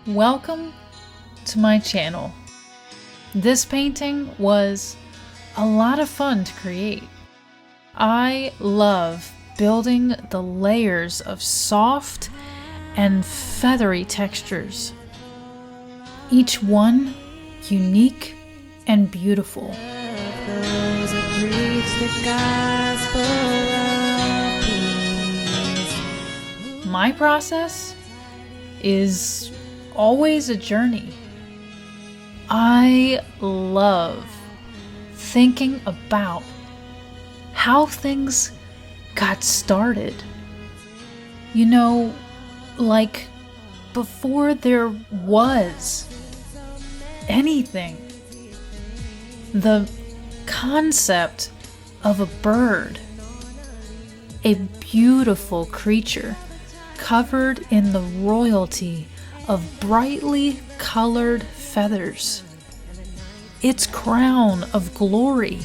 Welcome to my channel. This painting was a lot of fun to create. I love building the layers of soft and feathery textures, each one unique and beautiful. My process is always a journey. I love thinking about how things got started. You know, like before there was anything. The concept of a bird, a beautiful creature covered in the royalty of brightly colored feathers, its crown of glory.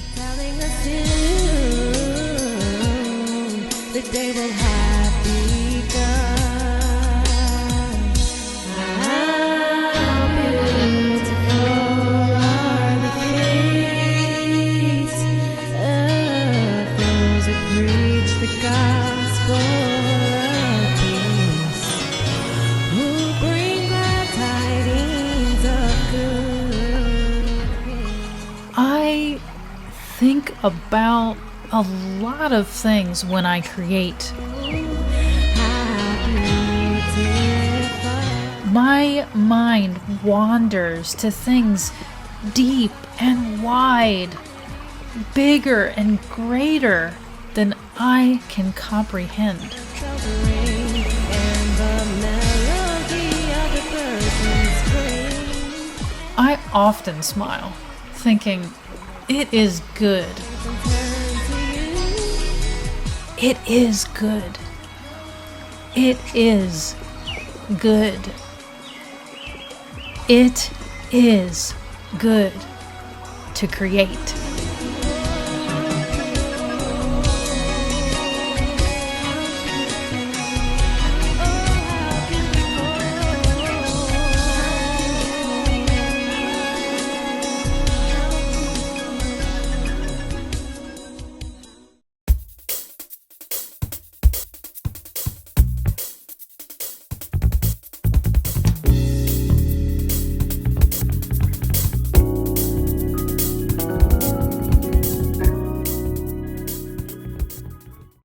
The day will have begun. How beautiful are the feet of those who preach the gospel of peace, who bring glad tidings of good. I think about a lot of things when I create. My mind wanders to things deep and wide, bigger and greater than I can comprehend. I often smile, thinking, it is good. It is good. It is good. It is good to create.